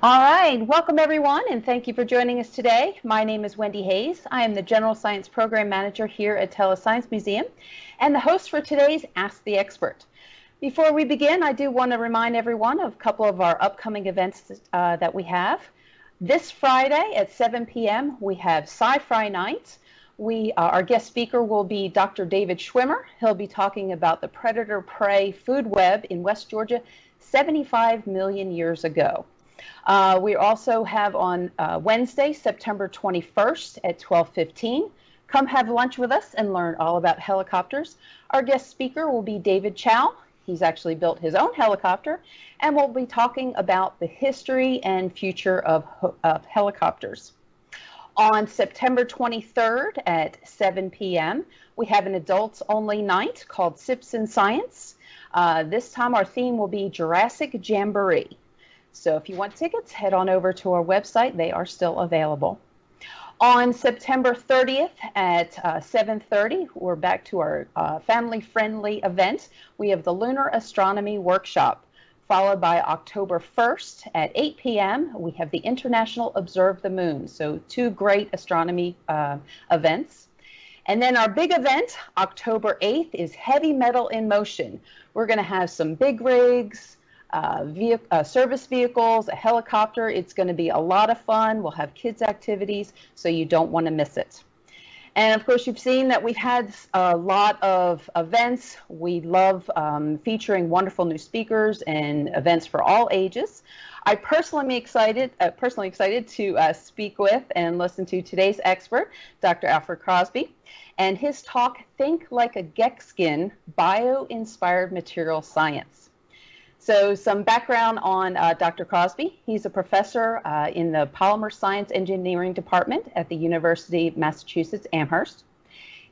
All right, welcome everyone, and thank you for joining us today. My name is Wendy Hayes. I am the General Science Program Manager here at TELUS Science Museum and the host for today's Ask the Expert. Before we begin, I do want to remind everyone of a couple of our upcoming events that we have. This Friday at 7 p.m. we have Sci-Fi Night. Our guest speaker will be Dr. David Schwimmer. He'll be talking about the predator-prey food web in West Georgia 75 million years ago. We also have on Wednesday, September 21st at 12:15. Come have lunch with us and learn all about helicopters. Our guest speaker will be David Chow. He's actually built his own helicopter, and we'll be talking about the history and future of helicopters. On September 23rd at 7 p.m., we have an adults-only night called Sips in Science. This time our theme will be Jurassic Jamboree. So if you want tickets, head on over to our website. They are still available. On September 30th at 7:30, we're back to our family-friendly event. We have the Lunar Astronomy Workshop, followed by October 1st at 8 p.m. We have the International Observe the Moon. So two great astronomy events. And then our big event, October 8th, is Heavy Metal in Motion. We're going to have some big rigs, service vehicles, a helicopter. It's going to be a lot of fun. We'll have kids' activities, so you don't want to miss it. And of course, you've seen that we've had a lot of events. We love featuring wonderful new speakers and events for all ages. I personally am excited to speak with and listen to today's expert, Dr. Alfred Crosby, and his talk, Think Like a Geckskin, Bioinspired Material Science. So some background on Dr. Crosby. He's a professor in the Polymer Science Engineering Department at the University of Massachusetts Amherst.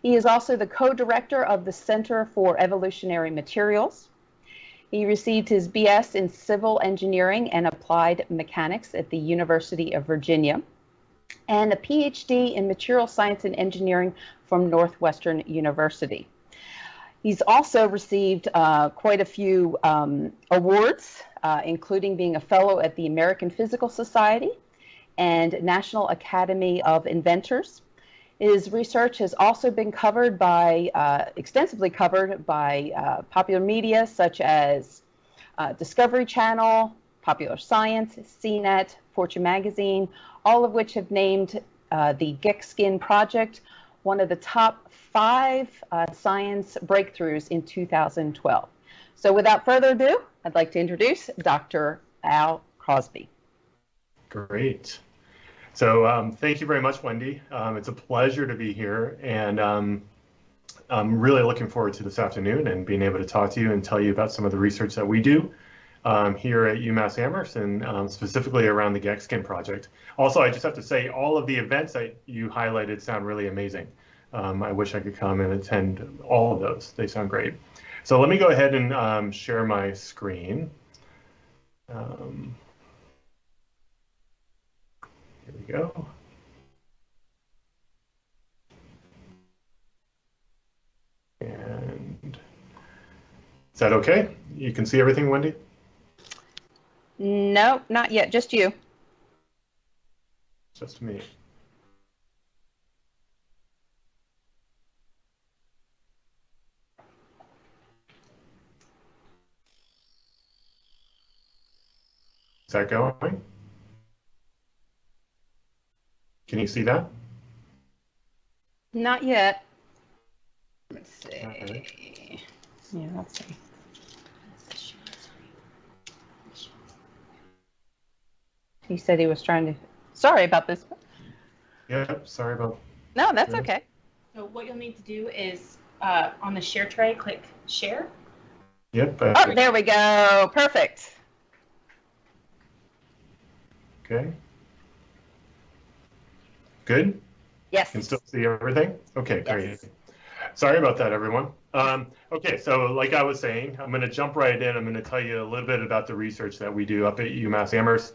He is also the co-director of the Center for Evolutionary Materials. He received his BS in Civil Engineering and Applied Mechanics at the University of Virginia, and a PhD in Material Science and Engineering from Northwestern University. He's also received quite a few awards, including being a fellow at the American Physical Society and National Academy of Inventors. His research has also been covered by, extensively covered by popular media such as Discovery Channel, Popular Science, CNET, Fortune Magazine, all of which have named the Geckskin project one of the top 5 science breakthroughs in 2012. So without further ado, I'd like to introduce Dr. Al Crosby. Great. So thank you very much, Wendy. It's a pleasure to be here, and I'm really looking forward to this afternoon and being able to talk to you and tell you about some of the research that we do here at UMass Amherst, and specifically around the Geckskin project. Also, I just have to say, all of the events that you highlighted sound really amazing. I wish I could come and attend all of those. They sound great. So let me go ahead and share my screen. Here we go. And is that okay? You can see everything, Wendy? No, not yet, just you. Just me. Is that going? Can you see that? Not yet. Let's see. Okay. Yeah, let's see. He said he was trying to. Sorry about this. Yep, sorry about. No, that's okay. So what you'll need to do is on the share tray, click share. Yep. Oh, there we go. Perfect. Okay. Good? Yes. Can still see everything? Okay, great. Yes. Sorry about that, everyone. Okay, so like I was saying, I'm going to jump right in. I'm going to tell you a little bit about the research that we do up at UMass Amherst.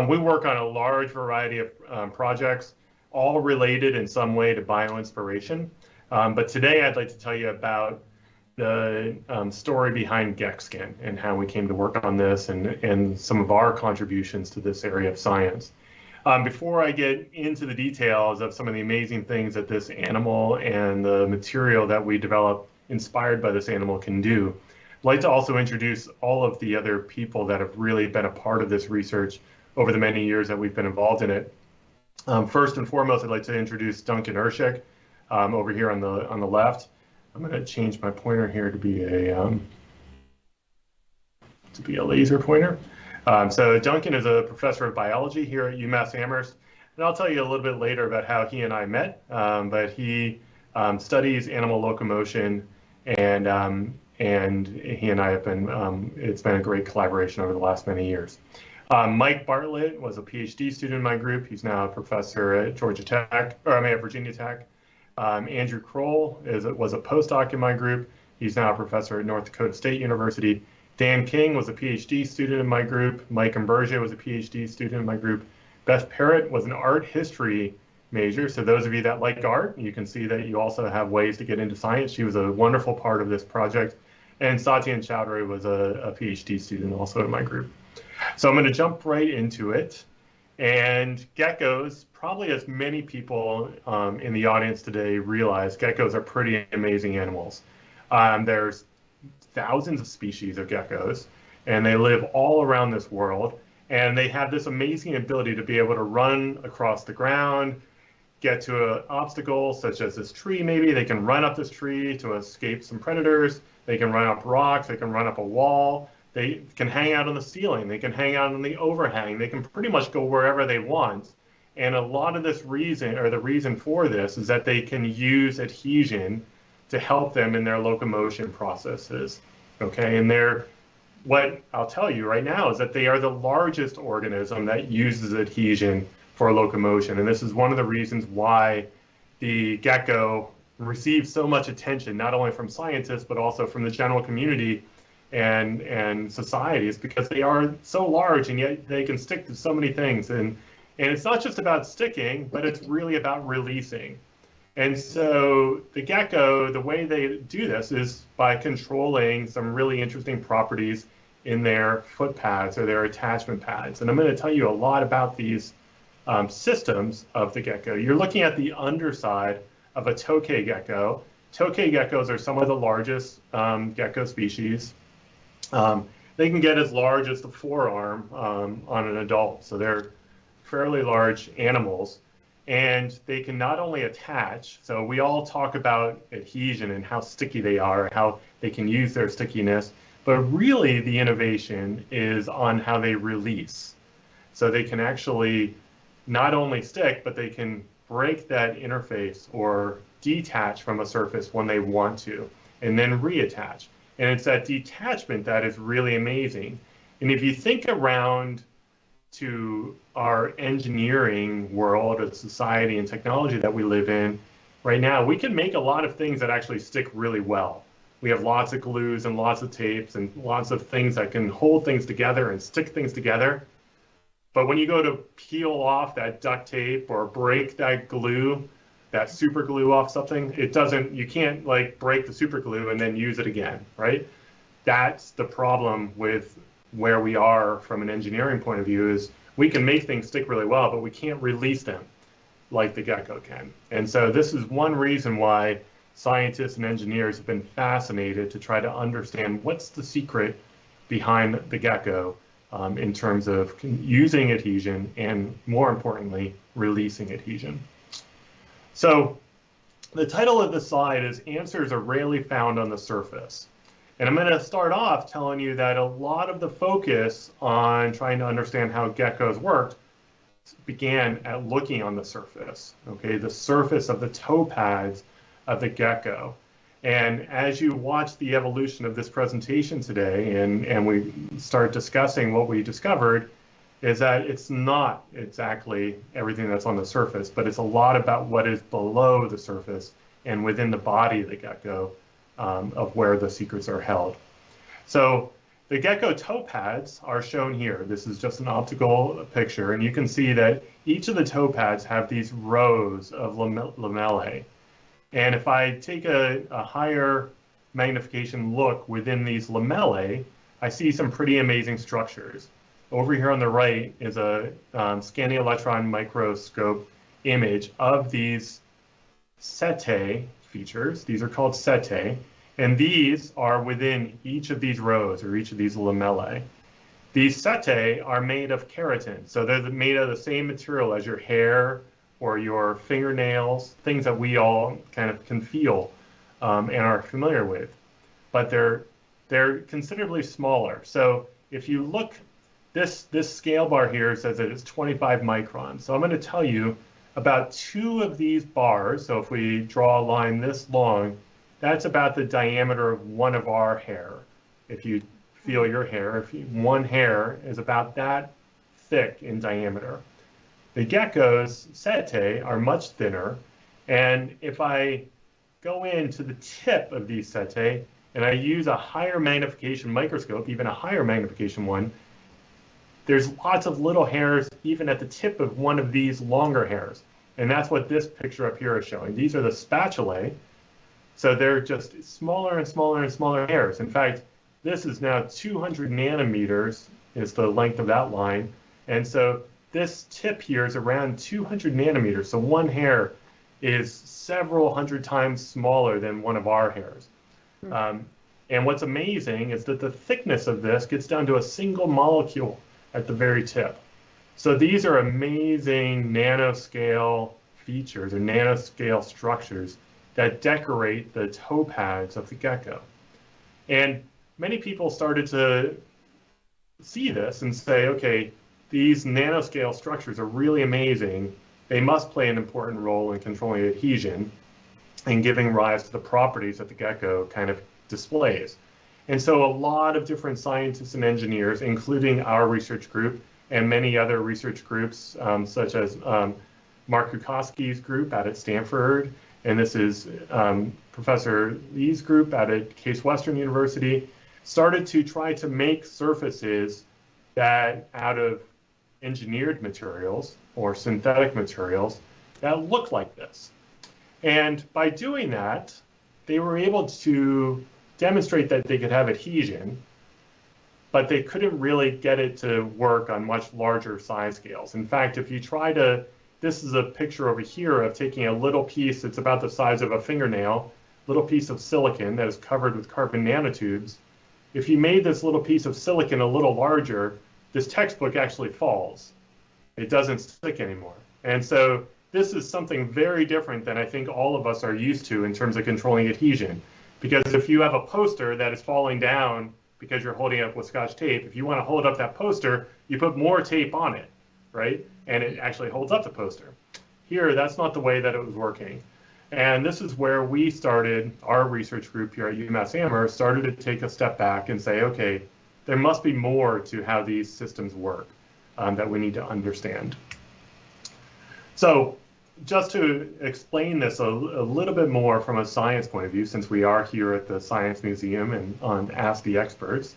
We work on a large variety of projects, all related in some way to bioinspiration. But today I'd like to tell you about story behind Geckskin and how we came to work on this and some of our contributions to this area of science. Before I get into the details of some of the amazing things that this animal and the material that we developed inspired by this animal can do, I'd like to also introduce all of the other people that have really been a part of this research over the many years that we've been involved in it. First and foremost, I'd like to introduce Duncan Urshik over here on the left. I'm going to change my pointer here to be a laser pointer. So Duncan is a professor of biology here at UMass Amherst, and I'll tell you a little bit later about how he and I met. But he studies animal locomotion, and he and I have been. It's been a great collaboration over the last many years. Mike Bartlett was a PhD student in my group. He's now a professor at Virginia Tech. Andrew Kroll was a postdoc in my group. He's now a professor at North Dakota State University. Dan King was a PhD student in my group. Mike Imbergia was a PhD student in my group. Beth Parrott was an art history major. So those of you that like art, you can see that you also have ways to get into science. She was a wonderful part of this project. And Satyan Chowdhury was a PhD student also in my group. So I'm going to jump right into it. And geckos, probably as many people in the audience today realize, geckos are pretty amazing animals. There's thousands of species of geckos, and they live all around this world. And they have this amazing ability to be able to run across the ground, get to an obstacle such as this tree maybe. They can run up this tree to escape some predators. They can run up rocks. They can run up a wall. They can hang out on the ceiling. They can hang out on the overhang. They can pretty much go wherever they want. And a lot of this reason, or the reason for this, is that they can use adhesion to help them in their locomotion processes. Okay, and what I'll tell you right now is that they are the largest organism that uses adhesion for locomotion. And this is one of the reasons why the gecko receives so much attention, not only from scientists, but also from the general community and society, is because they are so large and yet they can stick to so many things. And it's not just about sticking, but it's really about releasing. And so the gecko, the way they do this is by controlling some really interesting properties in their foot pads or their attachment pads. And I'm going to tell you a lot about these systems of the gecko. You're looking at the underside of a tokay gecko. Tokay geckos are some of the largest gecko species. They can get as large as the forearm on an adult. So they're fairly large animals. And they can not only attach, so we all talk about adhesion and how sticky they are, how they can use their stickiness, but really the innovation is on how they release. So they can actually not only stick, but they can break that interface or detach from a surface when they want to, and then reattach. And it's that detachment that is really amazing. And if you think around to our engineering world of society and technology that we live in right now, we can make a lot of things that actually stick really well. We have lots of glues and lots of tapes and lots of things that can hold things together and stick things together. But when you go to peel off that duct tape or break that glue, that super glue off something, you can't like break the super glue and then use it again, right? That's the problem with where we are from an engineering point of view, is we can make things stick really well, but we can't release them like the gecko can. And so this is one reason why scientists and engineers have been fascinated to try to understand what's the secret behind the gecko in terms of using adhesion and, more importantly, releasing adhesion. So the title of the slide is Answers Are Rarely Found on the Surface. And I'm going to start off telling you that a lot of the focus on trying to understand how geckos worked began at looking on the surface, okay, the surface of the toe pads of the gecko. And as you watch the evolution of this presentation today and we start discussing what we discovered, is that it's not exactly everything that's on the surface, but it's a lot about what is below the surface and within the body of the gecko, of where the secrets are held. So the gecko toe pads are shown here. This is just an optical picture, and you can see that each of the toe pads have these rows of lamellae. And if I take a higher magnification look within these lamellae, I see some pretty amazing structures. Over here on the right is a scanning electron microscope image of these setae features. These are called setae, and these are within each of these rows or each of these lamellae. These setae are made of keratin, so they're made of the same material as your hair or your fingernails, things that we all kind of can feel and are familiar with. But they're considerably smaller. So if you look, this scale bar here says that it's 25 microns. So I'm going to tell you about 2 of these bars. So if we draw a line this long, that's about the diameter of one of our hair. If you feel your hair, one hair is about that thick in diameter. The gecko's setae are much thinner, and if I go into the tip of these setae and I use a higher magnification microscope, even a higher magnification one, there's lots of little hairs even at the tip of one of these longer hairs. And that's what this picture up here is showing. These are the spatulae, so they're just smaller and smaller and smaller hairs. In fact, this is now 200 nanometers is the length of that line. And so this tip here is around 200 nanometers. So one hair is several hundred times smaller than one of our hairs. And what's amazing is that the thickness of this gets down to a single molecule at the very tip. So these are amazing nanoscale features or nanoscale structures that decorate the toe pads of the gecko. And many people started to see this and say, okay, these nanoscale structures are really amazing. They must play an important role in controlling adhesion and giving rise to the properties that the gecko kind of displays. And so a lot of different scientists and engineers, including our research group and many other research groups, such as Mark Kukoski's group out at Stanford, and this is Professor Lee's group out at Case Western University, started to try to make surfaces that out of engineered materials or synthetic materials that look like this. And by doing that, they were able to demonstrate that they could have adhesion, but they couldn't really get it to work on much larger size scales. In fact, if you try to, this is a picture over here of taking a little piece that's about the size of a fingernail, little piece of silicon that is covered with carbon nanotubes. If you made this little piece of silicon a little larger, this textbook actually falls. It doesn't stick anymore. And so this is something very different than I think all of us are used to in terms of controlling adhesion. Because if you have a poster that is falling down because you're holding it up with Scotch tape, if you want to hold up that poster, you put more tape on it, right? And it actually holds up the poster. Here, that's not the way that it was working. And this is where we started, our research group here at UMass Amherst started to take a step back and say, okay, there must be more to how these systems work that we need to understand. So just to explain this a little bit more from a science point of view, since we are here at the Science Museum and on Ask the Experts,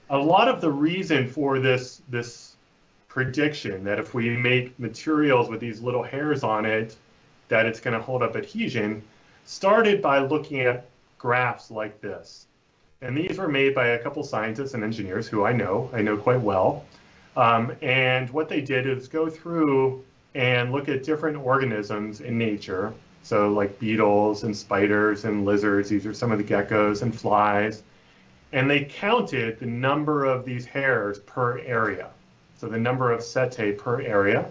a lot of the reason for this prediction that if we make materials with these little hairs on it, that it's going to hold up adhesion, started by looking at graphs like this. And these were made by a couple scientists and engineers who I know quite well. And what they did is go through and look at different organisms in nature. So like beetles and spiders and lizards, these are some of the geckos and flies. And they counted the number of these hairs per area. So the number of setae per area,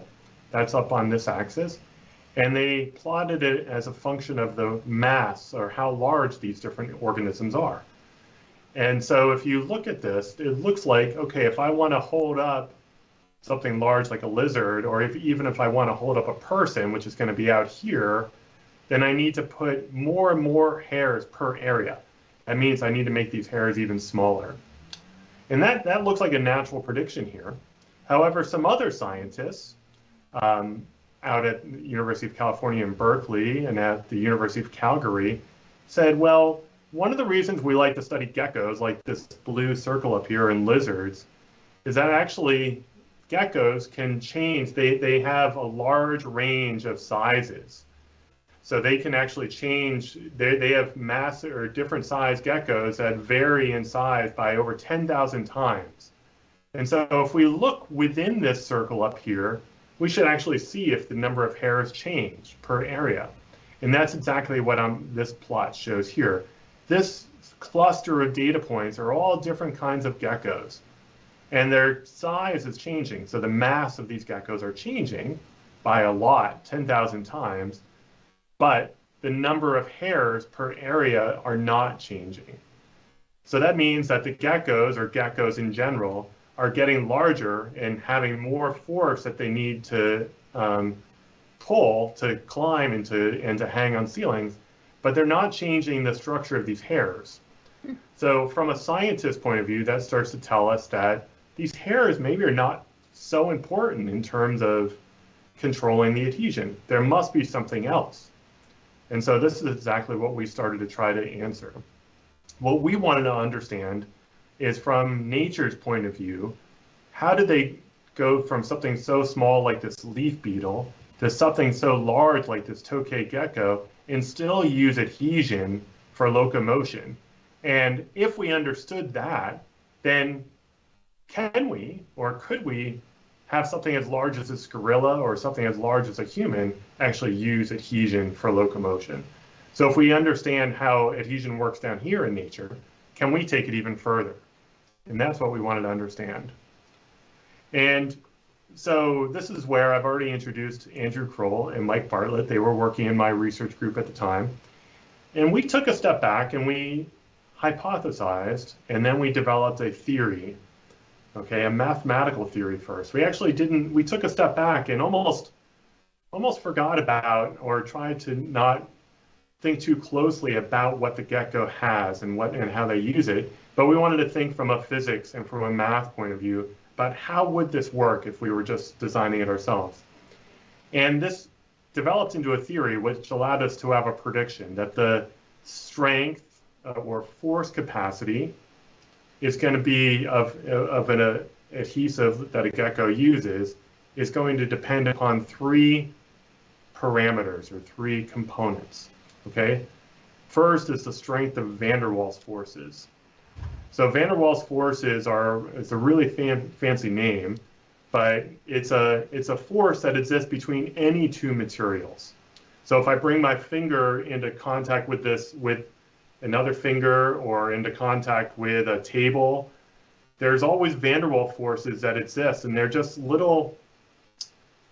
that's up on this axis. And they plotted it as a function of the mass or how large these different organisms are. And so if you look at this, it looks like, okay, if I want to hold up something large like a lizard, or even if I want to hold up a person, which is going to be out here, then I need to put more and more hairs per area. That means I need to make these hairs even smaller. And that looks like a natural prediction here. However, some other scientists out at the University of California in Berkeley and at the University of Calgary said, well, one of the reasons we like to study geckos, like this blue circle up here, and lizards, is that actually geckos can change. They have a large range of sizes. So they can actually change, they have mass or different size geckos that vary in size by over 10,000 times. And so if we look within this circle up here, we should actually see if the number of hairs change per area. And that's exactly what this plot shows here. This cluster of data points are all different kinds of geckos, and their size is changing. So the mass of these geckos are changing by a lot, 10,000 times, but the number of hairs per area are not changing. So that means that the geckos, or geckos in general, are getting larger and having more force that they need to pull, to climb, and to hang on ceilings, but they're not changing the structure of these hairs. So from a scientist's point of view, that starts to tell us that these hairs maybe are not so important in terms of controlling the adhesion. There must be something else. And so this is exactly what we started to try to answer. What we wanted to understand is, from nature's point of view, how did they go from something so small like this leaf beetle to something so large like this tokay gecko and still use adhesion for locomotion? And if we understood that, then can we, or could we, have something as large as this gorilla or something as large as a human actually use adhesion for locomotion? So if we understand how adhesion works down here in nature, can we take it even further? And that's what we wanted to understand. And so this is where I've already introduced Andrew Kroll and Mike Bartlett. They were working in my research group at the time. And we took a step back and we hypothesized, and then we developed a theory, okay, a mathematical theory first. We took a step back and almost forgot about, or tried to not think too closely about what the gecko has and how they use it, but we wanted to think from a physics and from a math point of view about how would this work if we were just designing it ourselves. And this developed into a theory which allowed us to have a prediction that the strength or force capacity is going to be of an adhesive that a gecko uses is going to depend upon three parameters or three components. Okay, first is the strength of van der Waals forces. So van der Waals forces it's a really fancy name, but it's a force that exists between any two materials. So if I bring my finger into contact with another finger or into contact with a table, there's always van der Waals forces that exist, and they're just little,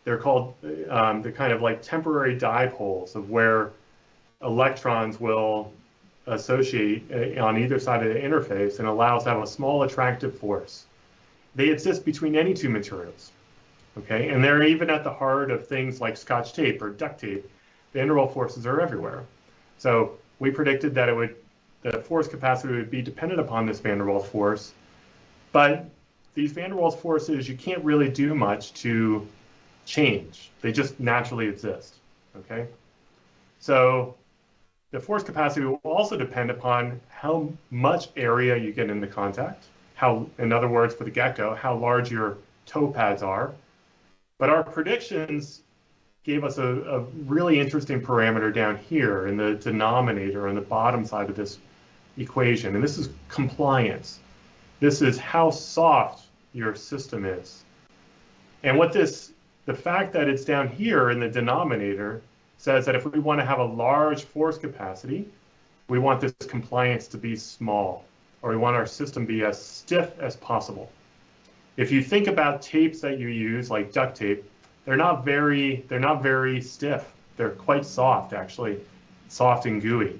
they're called, they're kind of like temporary dipoles of where electrons will associate on either side of the interface and allow us to have a small attractive force. They exist between any two materials, okay? And they're even at the heart of things like Scotch tape or duct tape. Van der Waals forces are everywhere. So we predicted that the force capacity would be dependent upon this van der Waals force, but these van der Waals forces, you can't really do much to change. They just naturally exist, okay? So the force capacity will also depend upon how much area you get into contact, in other words, for the gecko, how large your toe pads are. But our predictions gave us a really interesting parameter down here in the denominator on the bottom side of this equation, and this is compliance. This is how soft your system is. And the fact that it's down here in the denominator says that if we want to have a large force capacity, we want this compliance to be small, or we want our system to be as stiff as possible. If you think about tapes that you use, like duct tape, they're not very stiff. They're quite soft, actually, soft and gooey.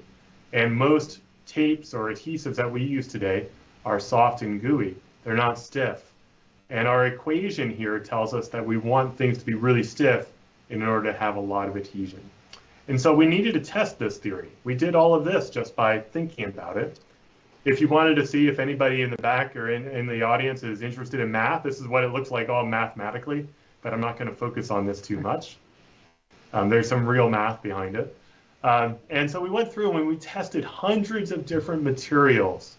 And most tapes or adhesives that we use today are soft and gooey. They're not stiff. And our equation here tells us that we want things to be really stiff in order to have a lot of adhesion. And so we needed to test this theory. We did all of this just by thinking about it. If you wanted to see if anybody in the back or in the audience is interested in math, this is what it looks like all mathematically, but I'm not going to focus on this too much. There's some real math behind it. And so we went through and we tested hundreds of different materials.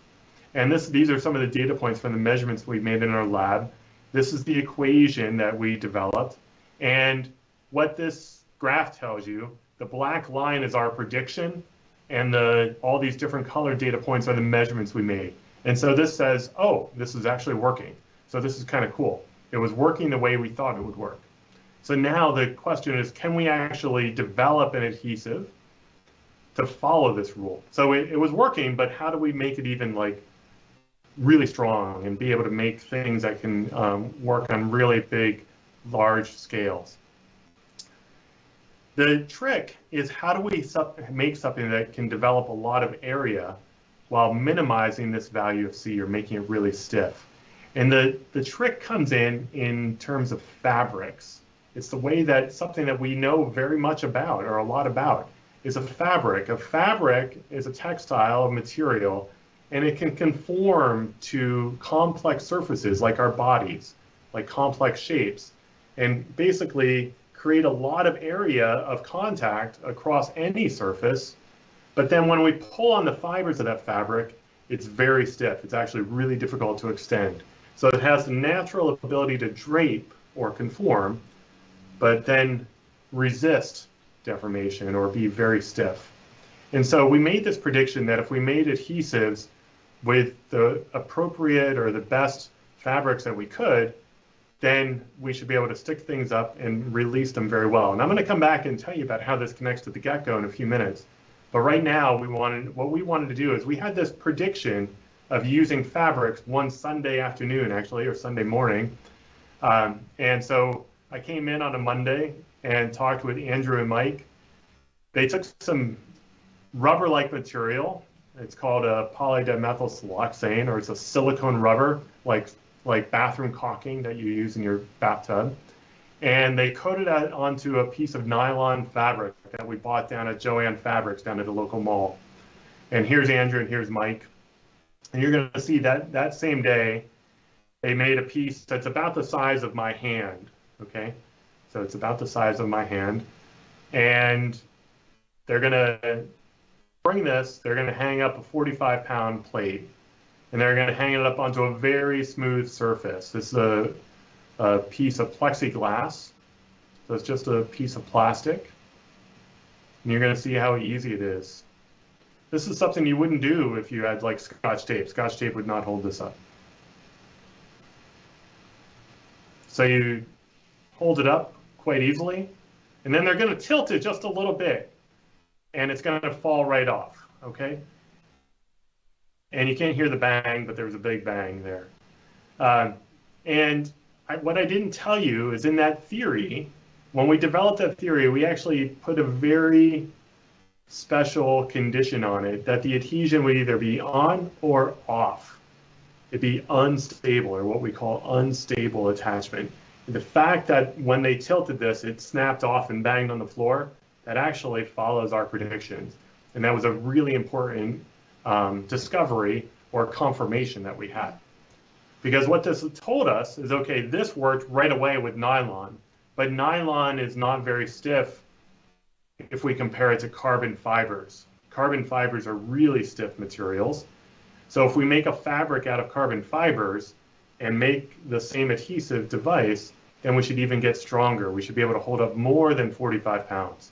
And these are some of the data points from the measurements we made in our lab. This is the equation that we developed. And what this graph tells you the black line is our prediction, and all these different color data points are the measurements we made. And so this says, oh, this is actually working. So this is kind of cool. It was working the way we thought it would work. So now the question is, can we actually develop an adhesive to follow this rule? So it was working, but how do we make it even like really strong and be able to make things that can work on really big, large scales? The trick is, how do we make something that can develop a lot of area while minimizing this value of C, or making it really stiff? And the trick comes in terms of fabrics. It's the way that something that we know very much about, or a lot about, is a fabric. A fabric is a textile, a material, and it can conform to complex surfaces like our bodies, like complex shapes, and basically create a lot of area of contact across any surface. But then when we pull on the fibers of that fabric, it's very stiff. It's actually really difficult to extend. So it has the natural ability to drape or conform, but then resist deformation or be very stiff. And so we made this prediction that if we made adhesives with the appropriate or the best fabrics that we could, then we should be able to stick things up and release them very well. And I'm going to come back and tell you about how this connects to the gecko in a few minutes. But right now, what we wanted to do is, we had this prediction of using fabrics one Sunday afternoon, actually, or Sunday morning. And so I came in on a Monday and talked with Andrew and Mike. They took some rubber-like material. It's called a polydimethylsiloxane, or it's a silicone rubber, like bathroom caulking that you use in your bathtub. And they coated it onto a piece of nylon fabric that we bought down at Joann Fabrics down at the local mall. And here's Andrew and here's Mike. And you're going to see that same day, they made a piece that's about the size of my hand, okay? So it's about the size of my hand. And they're going to bring this, they're going to hang up a 45-pound plate, and they're going to hang it up onto a very smooth surface. This is a piece of plexiglass. So it's just a piece of plastic. And you're going to see how easy it is. This is something you wouldn't do if you had like Scotch tape. Scotch tape would not hold this up. So you hold it up quite easily, and then they're going to tilt it just a little bit, and it's going to fall right off, okay? And you can't hear the bang, but there's a big bang there. What I didn't tell you is, in that theory, when we developed that theory, we actually put a very special condition on it, that the adhesion would either be on or off. It'd be unstable, or what we call unstable attachment. And the fact that when they tilted this, it snapped off and banged on the floor, that actually follows our predictions. And that was a really important discovery or confirmation that we had. Because what this told us is, okay, this worked right away with nylon, but nylon is not very stiff if we compare it to carbon fibers. Carbon fibers are really stiff materials. So if we make a fabric out of carbon fibers and make the same adhesive device, then we should even get stronger. We should be able to hold up more than 45 pounds.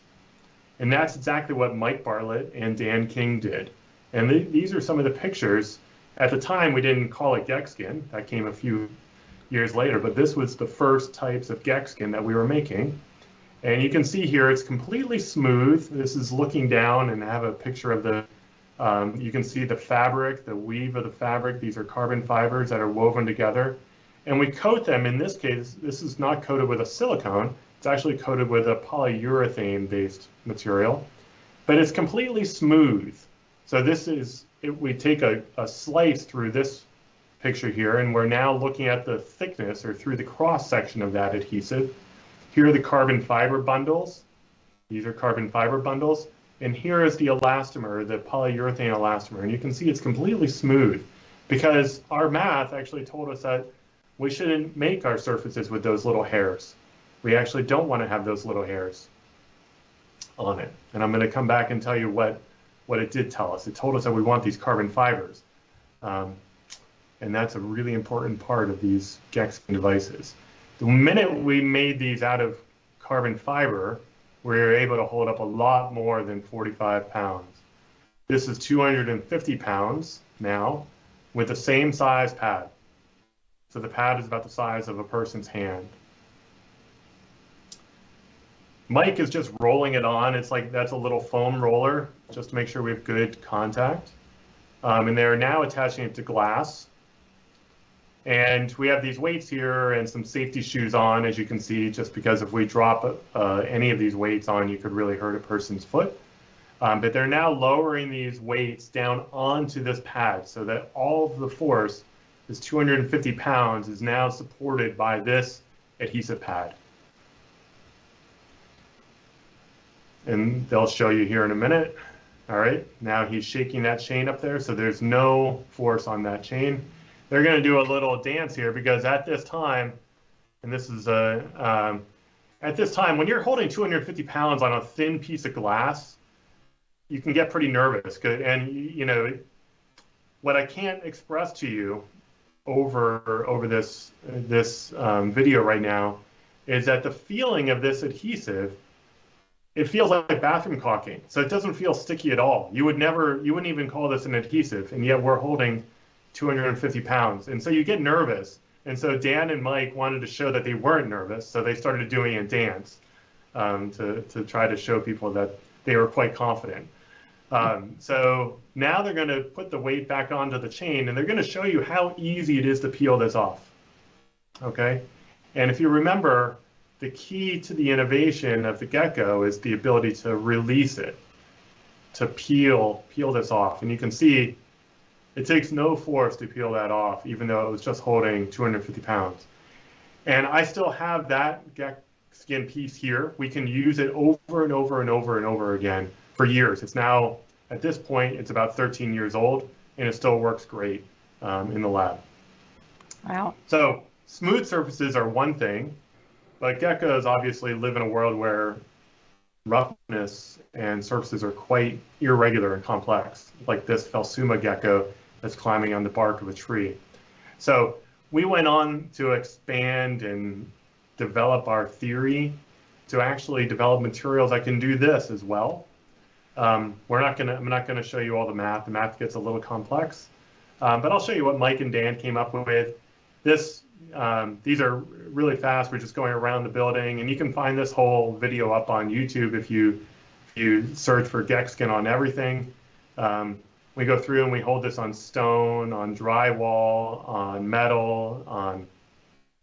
And that's exactly what Mike Bartlett and Dan King did. And these are some of the pictures. At the time, we didn't call it Geckskin. That came a few years later, but this was the first types of Geckskin that we were making. And you can see here, it's completely smooth. This is looking down, and I have a picture of the, you can see the fabric, the weave of the fabric. These are carbon fibers that are woven together. And we coat them, in this case, this is not coated with a silicone. It's actually coated with a polyurethane-based material, but it's completely smooth. So this is, we take a slice through this picture here, and we're now looking at the thickness, or through the cross-section of that adhesive. Here are the carbon fiber bundles. These are carbon fiber bundles. And here is the elastomer, the polyurethane elastomer. And you can see it's completely smooth, because our math actually told us that we shouldn't make our surfaces with those little hairs. We actually don't want to have those little hairs on it. And I'm going to come back and tell you what it did tell us. It told us that we want these carbon fibers. And that's a really important part of these Geckskin devices. The minute we made these out of carbon fiber, we're able to hold up a lot more than 45 pounds. This is 250 pounds now with the same size pad. So the pad is about the size of a person's hand. Mike is just rolling it on. It's like that's a little foam roller just to make sure we have good contact. And they're now attaching it to glass. And we have these weights here and some safety shoes on, as you can see, just because if we drop any of these weights on, you could really hurt a person's foot. But they're now lowering these weights down onto this pad so that all of the force, this 250 pounds, is now supported by this adhesive pad. And they'll show you here in a minute. All right, now he's shaking that chain up there, so there's no force on that chain. They're going to do a little dance here because at this time, and this is at this time, when you're holding 250 pounds on a thin piece of glass, you can get pretty nervous. And you know, what I can't express to you over this video right now is that the feeling of this adhesive, it feels like bathroom caulking. So it doesn't feel sticky at all. You wouldn't even call this an adhesive, and yet we're holding 250 pounds. And so you get nervous. And so Dan and Mike wanted to show that they weren't nervous, so they started doing a dance to try to show people that they were quite confident. So now they're going to put the weight back onto the chain, and they're going to show you how easy it is to peel this off. Okay? And if you remember, the key to the innovation of the gecko is the ability to release it, to peel this off. And you can see it takes no force to peel that off, even though it was just holding 250 pounds. And I still have that Geckskin piece here. We can use it over and over and over and over again for years. It's now, at this point, it's about 13 years old, and it still works great in the lab. Wow. So smooth surfaces are one thing, but geckos obviously live in a world where roughness and surfaces are quite irregular and complex, like this Phelsuma gecko that's climbing on the bark of a tree. So we went on to expand and develop our theory to actually develop materials that can do this as well. I'm not gonna show you all the math. The math gets a little complex, but I'll show you what Mike and Dan came up with. These are really fast. We're just going around the building, and you can find this whole video up on YouTube if you search for Geckskin on everything. We go through and we hold this on stone, on drywall, on metal,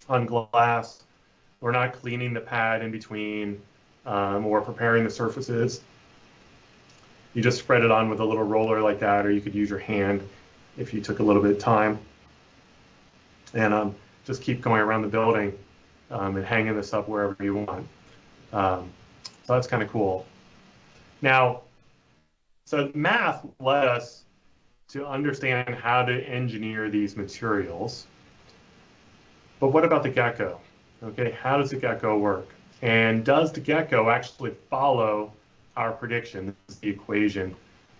on glass. We're not cleaning the pad in between or preparing the surfaces. You just spread it on with a little roller like that, or you could use your hand if you took a little bit of time. And just keep going around the building and hanging this up wherever you want. So that's kind of cool. Now, so math led us to understand how to engineer these materials. But what about the gecko? Okay, how does the gecko work? And does the gecko actually follow our prediction? This is the equation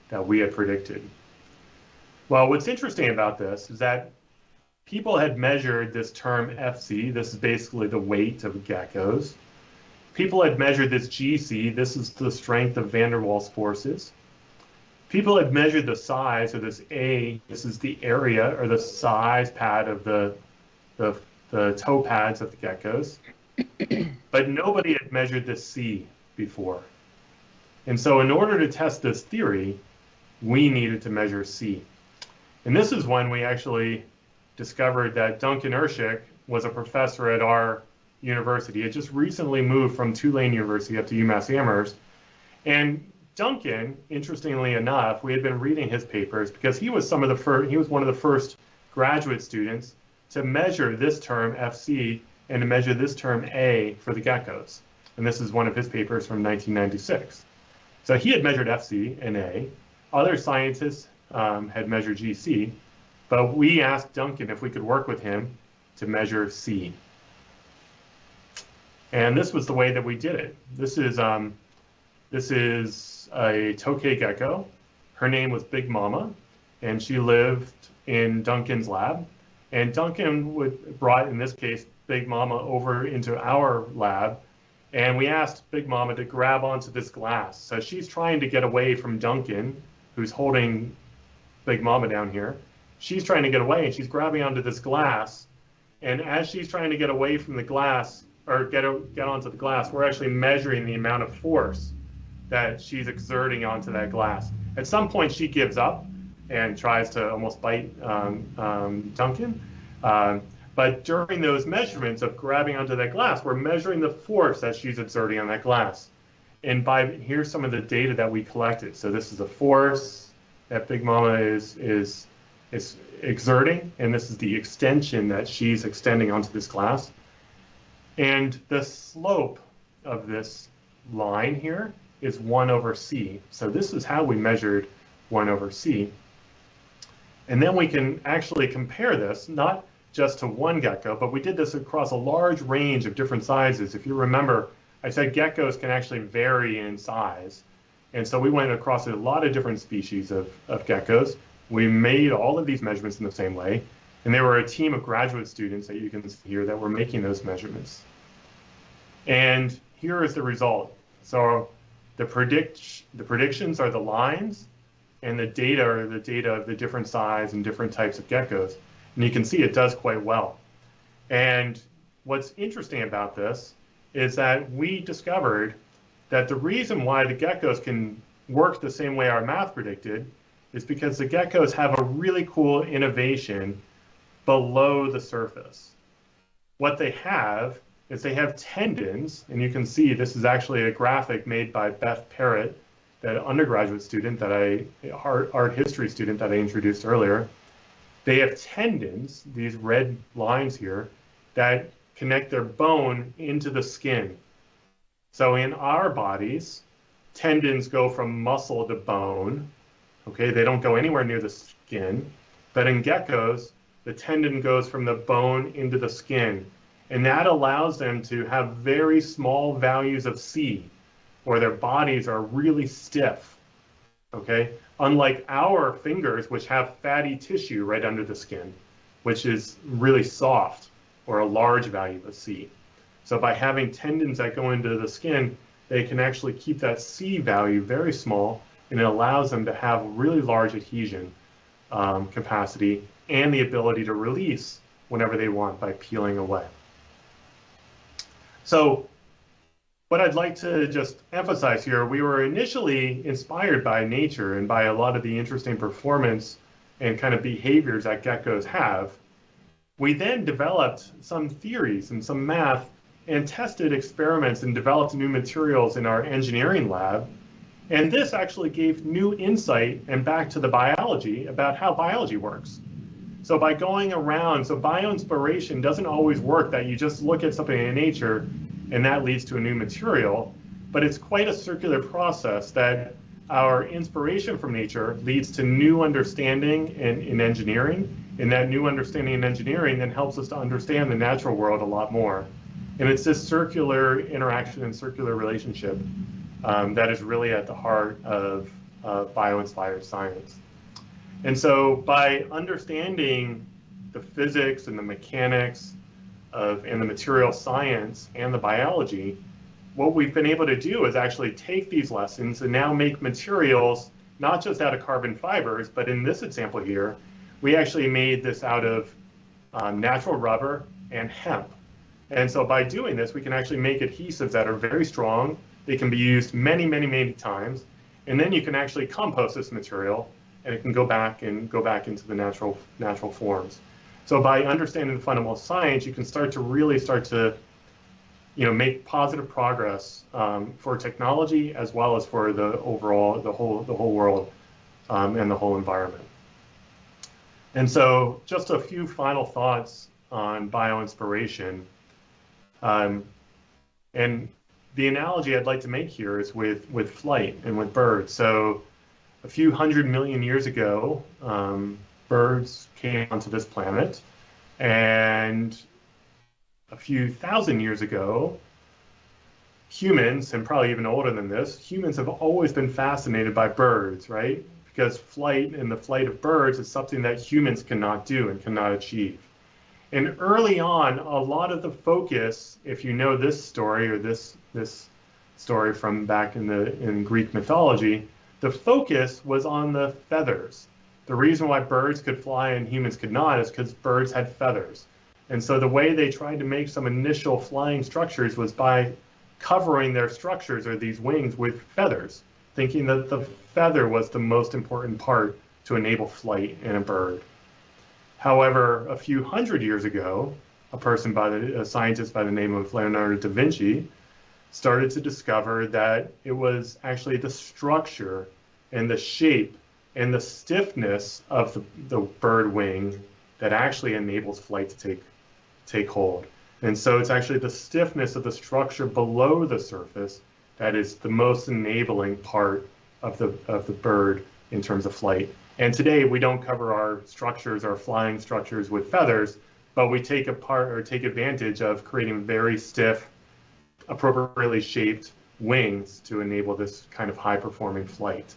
that we had predicted. Well, what's interesting about this is that people had measured this term FC. This is basically the weight of geckos. People had measured this GC. This is the strength of van der Waals forces. People had measured the size of this A. This is the area or the size pad of the toe pads of the geckos. But nobody had measured this C before. And so in order to test this theory, we needed to measure C. And this is when we actually discovered that Duncan Ershik was a professor at our university. He had just recently moved from Tulane University up to UMass Amherst. And Duncan, interestingly enough, we had been reading his papers because he was one of the first graduate students to measure this term FC and to measure this term A for the geckos. And this is one of his papers from 1996. So he had measured FC and A. Other scientists had measured GC. But we asked Duncan if we could work with him to measure C. And this was the way that we did it. This is a tokay gecko. Her name was Big Mama, and she lived in Duncan's lab. And Duncan brought, in this case, Big Mama over into our lab, And we asked Big Mama to grab onto this glass. So she's trying to get away from Duncan, who's holding Big Mama down here. She's trying to get away, and she's grabbing onto this glass. And as she's trying to get away from the glass, or get onto the glass, we're actually measuring the amount of force that she's exerting onto that glass. At some point, she gives up and tries to almost bite Duncan. But during those measurements of grabbing onto that glass, we're measuring the force that she's exerting on that glass. And here's some of the data that we collected. So this is the force that Big Mama is exerting, and this is the extension that she's extending onto this glass. And the slope of this line here is 1 over c. So this is how we measured 1 over c. And then we can actually compare this, not just to one gecko, but we did this across a large range of different sizes. If you remember, I said geckos can actually vary in size. And so we went across a lot of different species of geckos. We made all of these measurements in the same way. And there were a team of graduate students that you can see here that were making those measurements. And here is the result. So the predictions are the lines, and the data are the data of the different size and different types of geckos. And you can see it does quite well. And what's interesting about this is that we discovered that the reason why the geckos can work the same way our math predicted is because the geckos have a really cool innovation below the surface. What they have is they have tendons, and you can see this is actually a graphic made by Beth Parrott, that undergraduate student art history student that I introduced earlier. They have tendons, these red lines here, that connect their bone into the skin. So in our bodies, tendons go from muscle to bone. Okay, they don't go anywhere near the skin. But in geckos, the tendon goes from the bone into the skin. And that allows them to have very small values of C, or their bodies are really stiff. Okay, unlike our fingers, which have fatty tissue right under the skin, which is really soft, or a large value of C. So by having tendons that go into the skin, they can actually keep that C value very small, and it allows them to have really large adhesion capacity and the ability to release whenever they want by peeling away. So what I'd like to just emphasize here, we were initially inspired by nature and by a lot of the interesting performance and kind of behaviors that geckos have. We then developed some theories and some math and tested experiments and developed new materials in our engineering lab. And this actually gave new insight and back to the biology about how biology works. So by going around, so bioinspiration doesn't always work that you just look at something in nature and that leads to a new material, but it's quite a circular process that our inspiration from nature leads to new understanding in engineering, and that new understanding in engineering then helps us to understand the natural world a lot more. And it's this circular interaction and circular relationship that is really at the heart of bioinspired science. And so by understanding the physics and the mechanics and the material science and the biology, what we've been able to do is actually take these lessons and now make materials not just out of carbon fibers, but in this example here, we actually made this out of natural rubber and hemp. And so by doing this, we can actually make adhesives that are very strong. They can be used many, many, many times. And then you can actually compost this material, and it can go back into the natural forms. So by understanding the fundamental science, you can really start to make positive progress for technology as well as for the whole world and the whole environment. And so just a few final thoughts on bioinspiration. And the analogy I'd like to make here is with flight and with birds. So a few 100 million years ago, birds came onto this planet, and a few thousand years ago, humans, and probably even older than this, humans have always been fascinated by birds, right? Because flight and the flight of birds is something that humans cannot do and cannot achieve. And early on, a lot of the focus, if you know this story or this this story from back in Greek mythology, the focus was on the feathers. The reason why birds could fly and humans could not is because birds had feathers. And so the way they tried to make some initial flying structures was by covering their structures, or these wings, with feathers, thinking that the feather was the most important part to enable flight in a bird. However, a few hundred years ago, a scientist by the name of Leonardo da Vinci started to discover that it was actually the structure and the shape and the stiffness of the bird wing that actually enables flight to take hold. And so it's actually the stiffness of the structure below the surface that is the most enabling part of the bird in terms of flight. And today we don't cover our structures, our flying structures, with feathers, but we take advantage of creating very stiff, appropriately shaped wings to enable this kind of high-performing flight.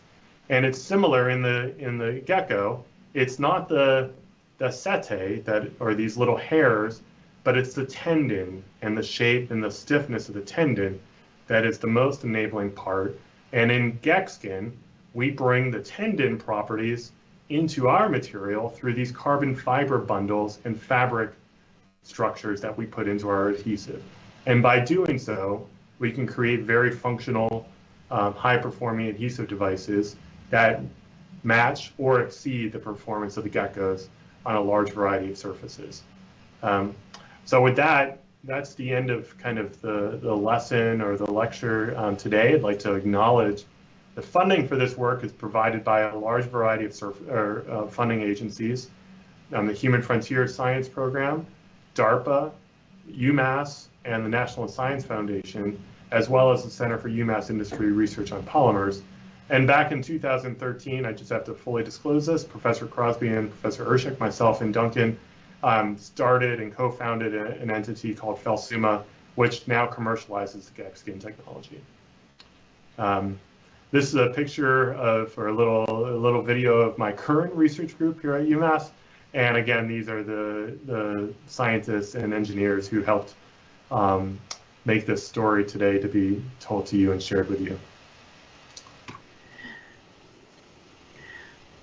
And it's similar in the gecko. It's not the setae or these little hairs, but it's the tendon and the shape and the stiffness of the tendon that is the most enabling part. And in Geckskin, we bring the tendon properties into our material through these carbon fiber bundles and fabric structures that we put into our adhesive. And by doing so, we can create very functional, high-performing adhesive devices that match or exceed the performance of the geckos on a large variety of surfaces. So with that, that's the end of kind of the lesson or the lecture today. I'd like to acknowledge the funding for this work is provided by a large variety of funding agencies, the Human Frontier Science Program, DARPA, UMass, and the National Science Foundation, as well as the Center for UMass Industry Research on Polymers. And back in 2013, I just have to fully disclose this, Professor Crosby and Professor Urshik, myself and Duncan, started and co-founded an entity called Felsuma, which now commercializes the Geckskin technology. This is a picture or a little video of my current research group here at UMass. And again, these are the scientists and engineers who helped make this story today to be told to you and shared with you.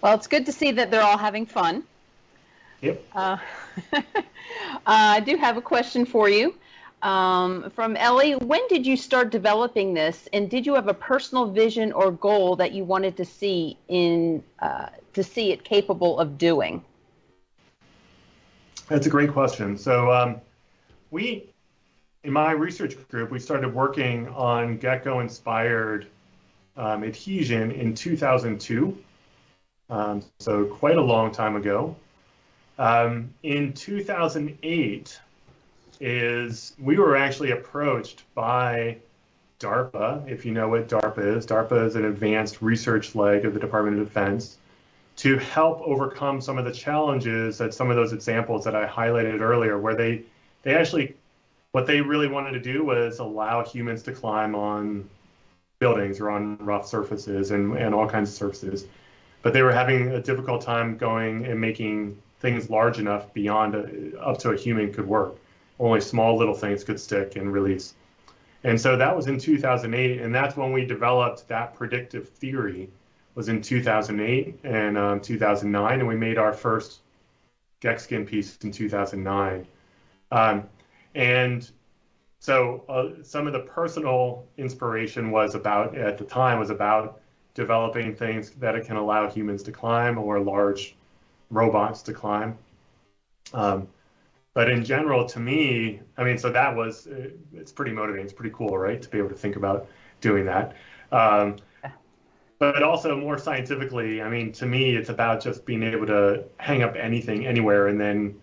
Well, it's good to see that they're all having fun. Yep. I do have a question for you from Ellie. When did you start developing this, and did you have a personal vision or goal that you wanted to see it capable of doing? That's a great question. So in my research group, we started working on gecko-inspired adhesion in 2002. So quite a long time ago. In 2008 we were actually approached by DARPA, if you know what DARPA is. DARPA is an advanced research leg of the Department of Defense, to help overcome some of the challenges that some of those examples that I highlighted earlier, where they actually, what they really wanted to do was allow humans to climb on buildings or on rough surfaces and all kinds of surfaces. But they were having a difficult time going and making things large enough beyond up to a human could work. Only small little things could stick and release. And so that was in 2008, and that's when we developed that predictive theory, was in 2008 and 2009, and we made our first Geckskin piece in 2009. And so some of the personal inspiration was about developing things that it can allow humans to climb or large robots to climb. But in general, to me, I mean, so that was, it's pretty motivating. It's pretty cool, right? To be able to think about doing that. But also more scientifically, I mean, to me, it's about just being able to hang up anything anywhere and then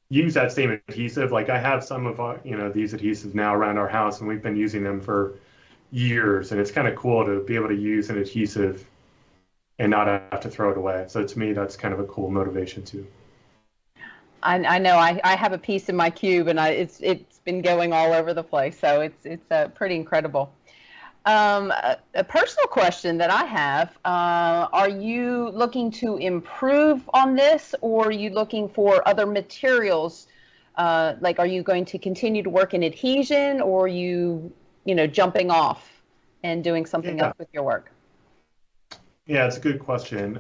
use that same adhesive. Like I have some of our, these adhesives now around our house, and we've been using them for years, and it's kind of cool to be able to use an adhesive and not have to throw it away. So to me, that's kind of a cool motivation too. I know I have a piece in my cube, and it's been going all over the place, so it's pretty incredible. A personal question that I have, are you looking to improve on this, or are you looking for other materials? Like, are you going to continue to work in adhesion, or are you jumping off and doing something else with your work? Yeah, it's a good question.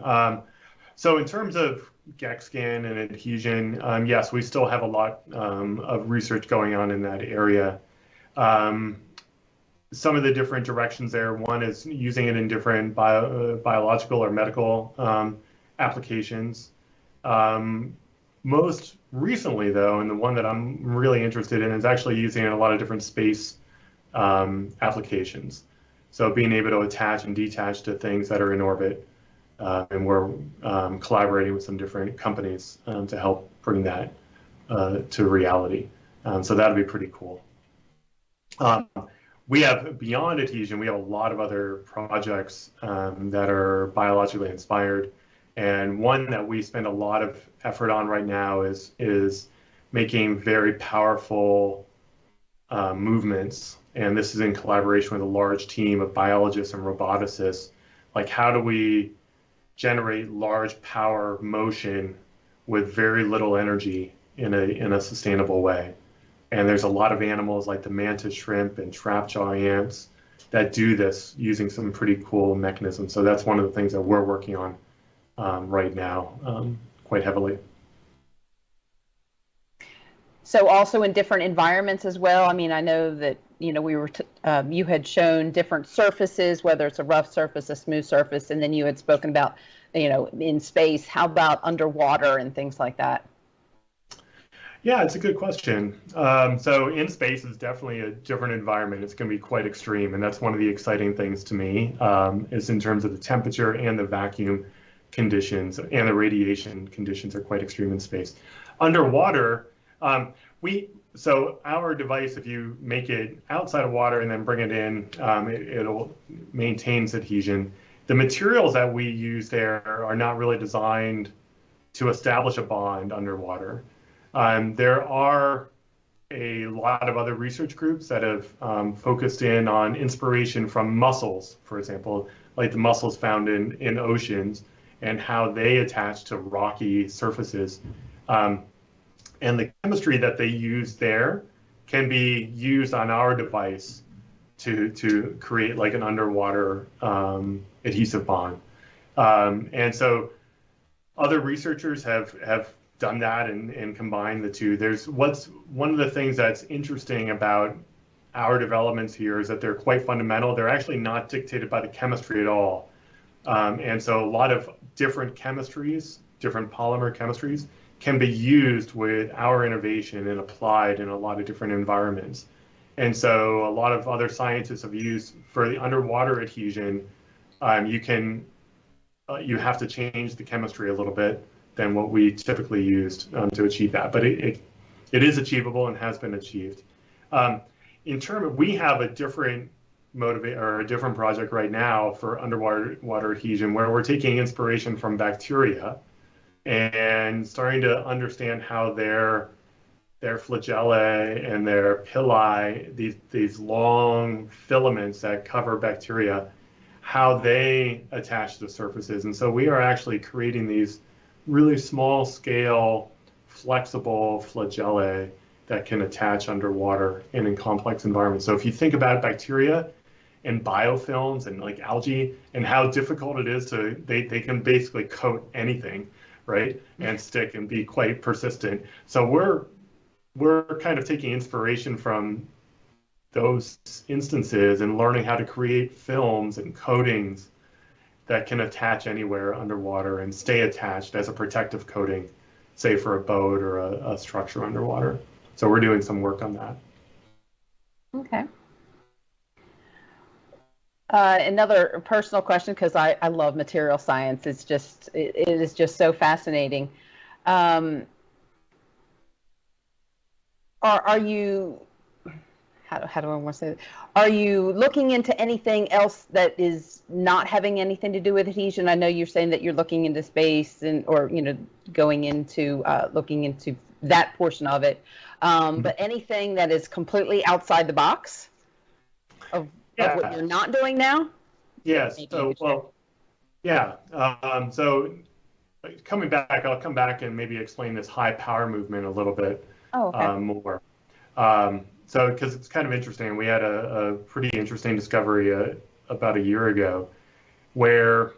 So in terms of Geckskin and adhesion, yes, we still have a lot of research going on in that area. Some of the different directions there, one is using it in different biological or medical applications. Most recently, though, and the one that I'm really interested in is actually using it in a lot of different space applications. So being able to attach and detach to things that are in orbit. And we're collaborating with some different companies to help bring that to reality. So that'll be pretty cool. We have, beyond adhesion, we have a lot of other projects that are biologically inspired. And one that we spend a lot of effort on right now is making very powerful movements. And this is in collaboration with a large team of biologists and roboticists. Like, how do we generate large power motion with very little energy in a sustainable way? And there's a lot of animals like the mantis shrimp and trap-jaw ants that do this using some pretty cool mechanisms. So that's one of the things that we're working on right now quite heavily. So also in different environments as well. I mean, I know that you had shown different surfaces, whether it's a rough surface, a smooth surface, and then you had spoken about in space. How about underwater and things like that? Yeah, it's a good question. So in space is definitely a different environment. It's going to be quite extreme, and that's one of the exciting things to me is in terms of the temperature and the vacuum conditions and the radiation conditions are quite extreme in space. Underwater, so our device, if you make it outside of water and then bring it in, it'll maintains adhesion. The materials that we use there are not really designed to establish a bond underwater. There are a lot of other research groups that have focused in on inspiration from mussels, for example, like the mussels found in oceans and how they attach to rocky surfaces. And the chemistry that they use there can be used on our device to create like an underwater adhesive bond. And so other researchers have done that and combined the two. One of the things that's interesting about our developments here is that they're quite fundamental. They're actually not dictated by the chemistry at all. And so a lot of different chemistries, different polymer chemistries, can be used with our innovation and applied in a lot of different environments. And so a lot of other scientists have used for the underwater adhesion, you have to change the chemistry a little bit than what we typically used to achieve that. But it is achievable and has been achieved. In terms of, we have a different a different project right now for underwater adhesion where we're taking inspiration from bacteria and starting to understand how their flagellae and their pili, these long filaments that cover bacteria, how they attach to surfaces. And so we are actually creating these really small scale, flexible flagellae that can attach underwater and in complex environments. So if you think about bacteria and biofilms and like algae and how difficult it is they can basically coat anything, right? And stick and be quite persistent. So we're kind of taking inspiration from those instances and learning how to create films and coatings that can attach anywhere underwater and stay attached as a protective coating, say for a boat or a structure underwater. So we're doing some work on that. Okay. Another personal question, because I love material science. It is just so fascinating. Are you, how do I want to say that? Are you looking into anything else that is not having anything to do with adhesion? I know you're saying that you're looking into space or going into looking into that portion of it. But anything that is completely outside the box of what you're not doing now? Yes. So coming back, I'll come back and maybe explain this high power movement a little bit more. so because it's kind of interesting, we had a pretty interesting discovery about a year ago where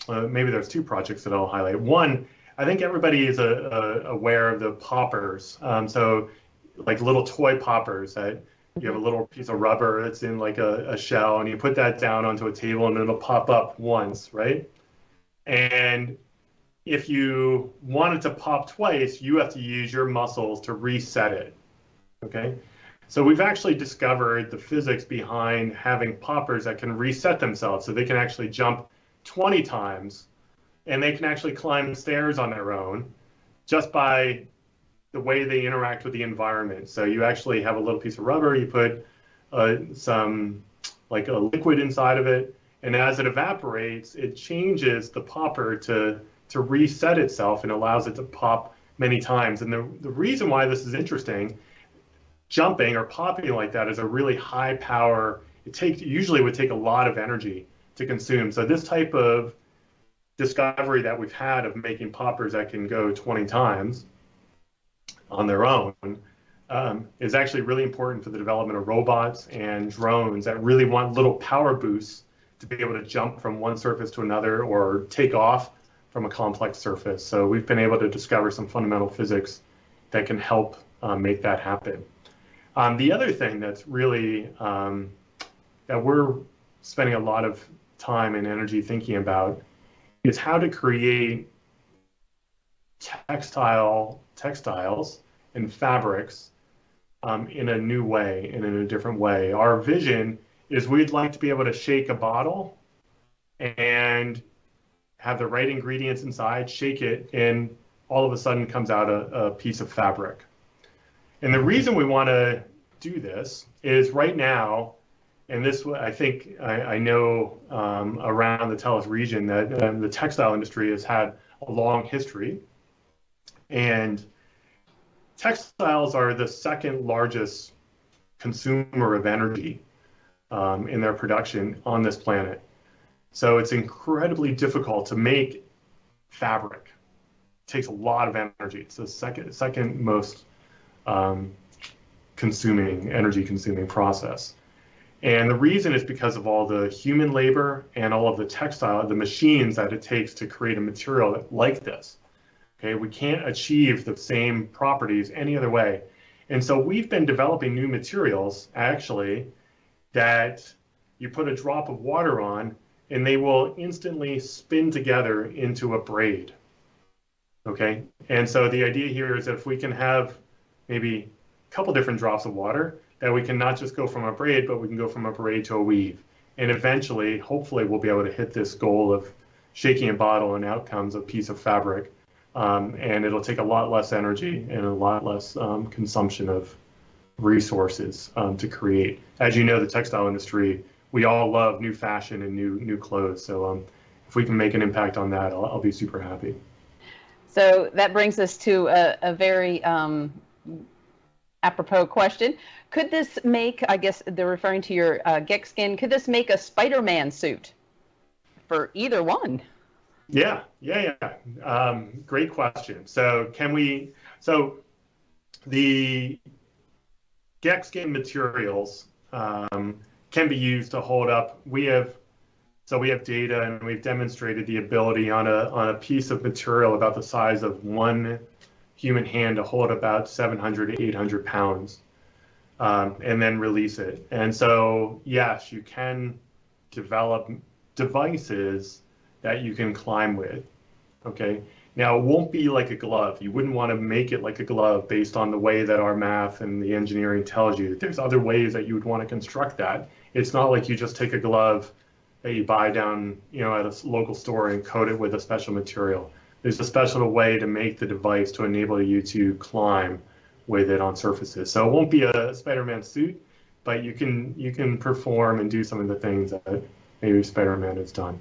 maybe there's two projects that I'll highlight. One, I think everybody is aware of the poppers. So like little toy poppers that you have a little piece of rubber that's in like a shell, and you put that down onto a table and it'll pop up once, right? And if you want it to pop twice, you have to use your muscles to reset it, okay? So we've actually discovered the physics behind having poppers that can reset themselves, so they can actually jump 20 times, and they can actually climb stairs on their own just by the way they interact with the environment. So you actually have a little piece of rubber, you put some like a liquid inside of it, and as it evaporates, it changes the popper to reset itself and allows it to pop many times. And the reason why this is interesting, jumping or popping like that is a really high power, usually would take a lot of energy to consume. So this type of discovery that we've had of making poppers that can go 20 times on their own is actually really important for the development of robots and drones that really want little power boosts to be able to jump from one surface to another or take off from a complex surface. So we've been able to discover some fundamental physics that can help make that happen. The other thing that's really that we're spending a lot of time and energy thinking about is how to create textiles and fabrics in a new way and in a different way. Our vision is we'd like to be able to shake a bottle and have the right ingredients inside, shake it, and all of a sudden comes out a piece of fabric. And the reason we want to do this is right now, and this I think I know around the Tellus region that the textile industry has had a long history, and textiles are the second largest consumer of energy in their production on this planet. So it's incredibly difficult to make fabric. It takes a lot of energy. It's the second most energy consuming process. And the reason is because of all the human labor and all of the machines that it takes to create a material like this. Okay, we can't achieve the same properties any other way. And so we've been developing new materials, actually, that you put a drop of water on, and they will instantly spin together into a braid. Okay, and so the idea here is that if we can have maybe a couple different drops of water, that we can not just go from a braid, but we can go from a braid to a weave. And eventually, hopefully, we'll be able to hit this goal of shaking a bottle and out comes a piece of fabric. And it'll take a lot less energy and a lot less consumption of resources to create. As you know, the textile industry, we all love new fashion and new clothes. So if we can make an impact on that, I'll be super happy. So that brings us to a very apropos question. Could this make, I guess they're referring to your Geckskin, could this make a Spider-Man suit for either one? Yeah. Great question. So the Geckskin materials can be used to hold up. We have data, and we've demonstrated the ability on a piece of material about the size of one human hand to hold about 700 to 800 pounds, and then release it. And so, yes, you can develop devices that you can climb with. Okay. Now, it won't be like a glove. You wouldn't want to make it like a glove based on the way that our math and the engineering tells you. There's other ways that you would want to construct that. It's not like you just take a glove that you buy down, at a local store and coat it with a special material. There's a special way to make the device to enable you to climb with it on surfaces. So it won't be a Spider-Man suit, but you can perform and do some of the things that maybe Spider-Man has done.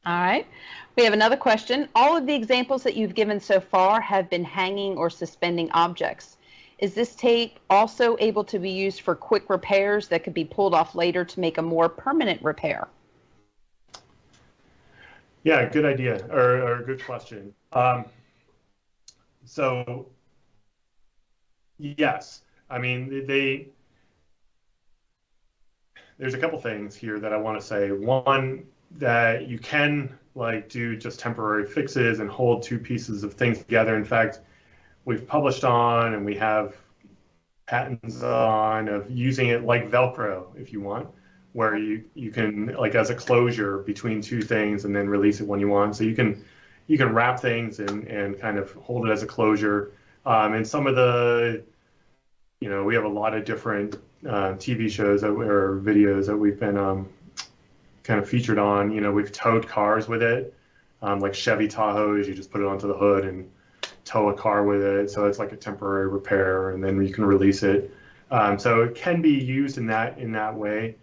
All right. We have another question. All of the examples that you've given so far have been hanging or suspending objects. Is this tape also able to be used for quick repairs that could be pulled off later to make a more permanent repair? Yeah, good idea, or good question. So Yes. I mean, there's a couple things here that I want to say. One, that you can like do just temporary fixes and hold two pieces of things together. In fact, we've published on and we have patents on of using it like Velcro if you want, where you can like as a closure between two things and then release it when you want. So you can wrap things and kind of hold it as a closure. And some of the, we have a lot of different TV shows or videos that we've been kind of featured on. We've towed cars with it, like Chevy Tahoes. You just put it onto the hood and tow a car with it. So it's like a temporary repair, and then you can release it. So it can be used in that way.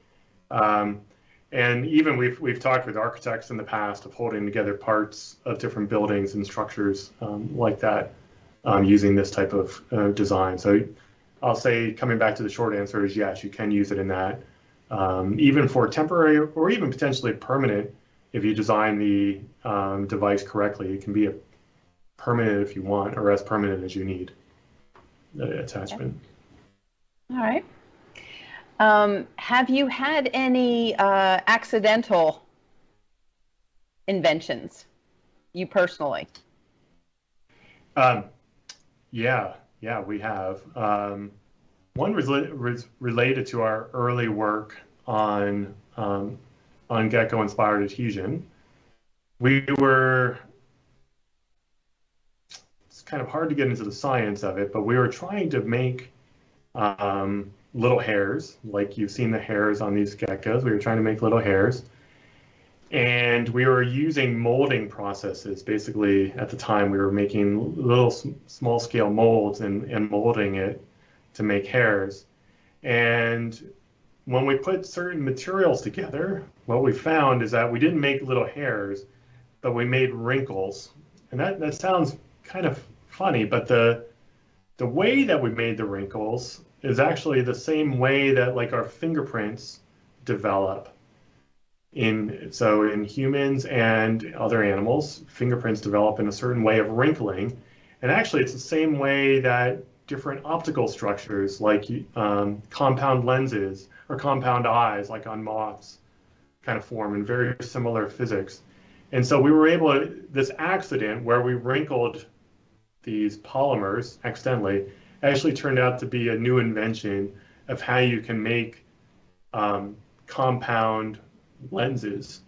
And even we've talked with architects in the past of holding together parts of different buildings and structures like that using this type of design. So I'll say, coming back to the short answer, is yes, you can use it in that. Even for temporary or even potentially permanent, if you design the device correctly, it can be a permanent if you want, or as permanent as you need, the attachment. Okay. All right. Have you had any accidental inventions, you personally? Yeah, we have. One was related to our early work on gecko-inspired adhesion. It's kind of hard to get into the science of it, but we were trying to make little hairs, like you've seen the hairs on these geckos. We were trying to make little hairs. And we were using molding processes. Basically, at the time, we were making little small-scale molds and molding it to make hairs. And when we put certain materials together, what we found is that we didn't make little hairs, but we made wrinkles. And that sounds kind of funny, but the way that we made the wrinkles is actually the same way that like our fingerprints develop. So in humans and other animals, fingerprints develop in a certain way of wrinkling. And actually, it's the same way that different optical structures, like compound lenses or compound eyes, like on moths, kind of form in very similar physics. And so we were able to, this accident where we wrinkled these polymers accidentally, actually turned out to be a new invention of how you can make compound lenses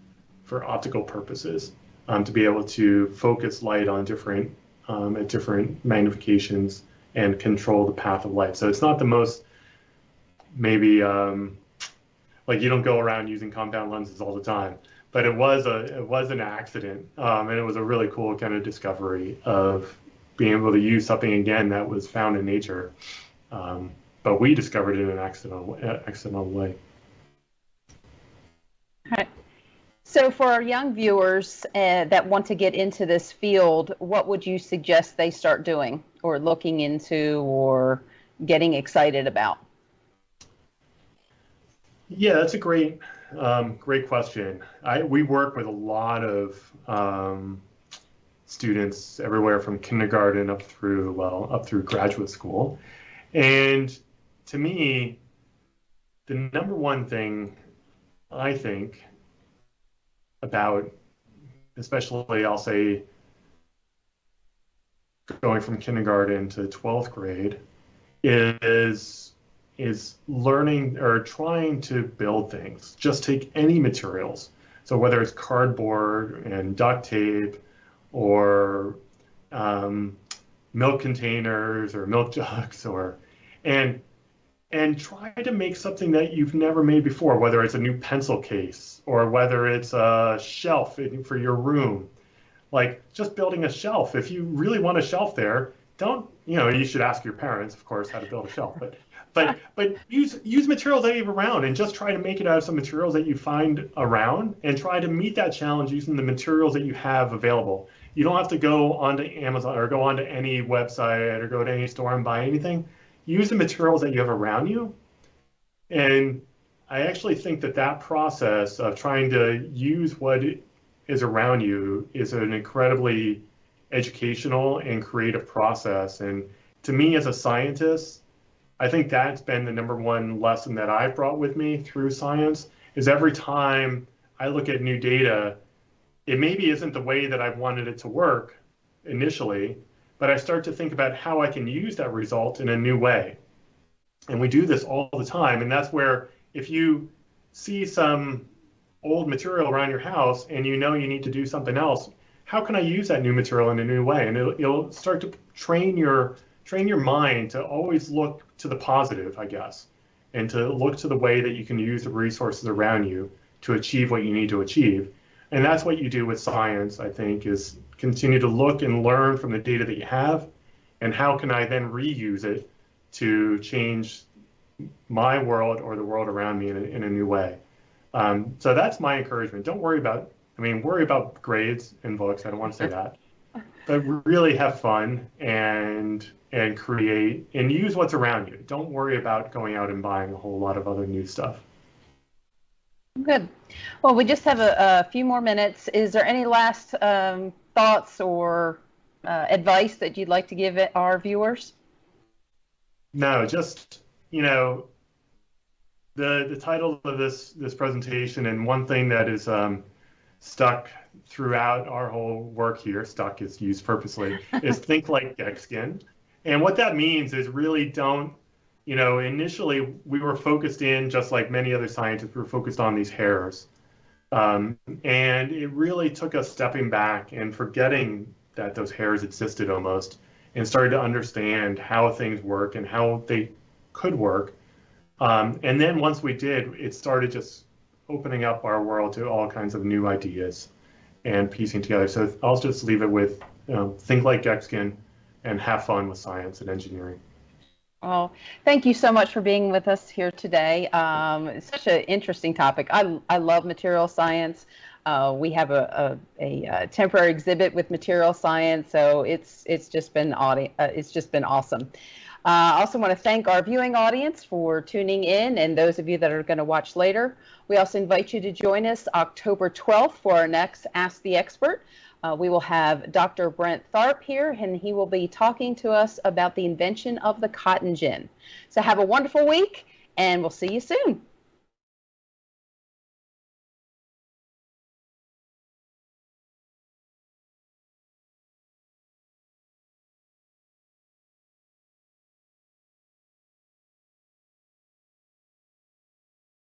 for optical purposes, to be able to focus light on different at different magnifications and control the path of light. So it's not the most maybe like you don't go around using compound lenses all the time, but it was an accident, and it was a really cool kind of discovery of being able to use something again that was found in nature, but we discovered it in an accidental way. Right. So for our young viewers that want to get into this field, what would you suggest they start doing or looking into or getting excited about? Yeah, that's a great question. We work with a lot of students everywhere from kindergarten up through graduate school. And to me, the number one thing I think about, especially I'll say going from kindergarten to 12th grade, is learning or trying to build things. Just take any materials. So whether it's cardboard and duct tape or milk containers or milk jugs and try to make something that you've never made before, whether it's a new pencil case or whether it's a shelf for your room. Like just building a shelf. If you really want a shelf there, you should ask your parents, of course, how to build a shelf. But use materials that you have around and just try to make it out of some materials that you find around and try to meet that challenge using the materials that you have available. You don't have to go onto Amazon or go onto any website or go to any store and buy anything. Use the materials that you have around you. And I actually think that process of trying to use what is around you is an incredibly educational and creative process. And to me as a scientist, I think that's been the number one lesson that I've brought with me through science, is every time I look at new data, it maybe isn't the way that I've wanted it to work initially, but I start to think about how I can use that result in a new way. And we do this all the time. And that's where if you see some old material around your house and you know you need to do something else, how can I use that new material in a new way? And it'll start to train your mind to always look to the positive, I guess, and to look to the way that you can use the resources around you to achieve what you need to achieve. And that's what you do with science, I think, is continue to look and learn from the data that you have, and how can I then reuse it to change my world or the world around me in a new way. So that's my encouragement. Don't worry about, worry about grades and books. I don't want to say that. But really have fun and create and use what's around you. Don't worry about going out and buying a whole lot of other new stuff. Good. Well, we just have a few more minutes. Is there any last thoughts or advice that you'd like to give our viewers? No, just, the title of this presentation, and one thing that is stuck throughout our whole work here, stuck is used purposely, is think like Geckskin. And what that means is really don't, initially we were focused in, just like many other scientists, we were focused on these hairs. And it really took us stepping back and forgetting that those hairs existed almost, and started to understand how things work and how they could work. And then once we did, it started just opening up our world to all kinds of new ideas and piecing together. So I'll just leave it with think like Geckskin and have fun with science and engineering. Well, thank you so much for being with us here today. It's such an interesting topic. I love material science. We have a temporary exhibit with material science, so it's just been awesome. I also want to thank our viewing audience for tuning in, and those of you that are going to watch later. We also invite you to join us October 12th for our next Ask the Expert. We will have Dr. Brent Tharp here, and he will be talking to us about the invention of the cotton gin. So have a wonderful week, and we'll see you soon.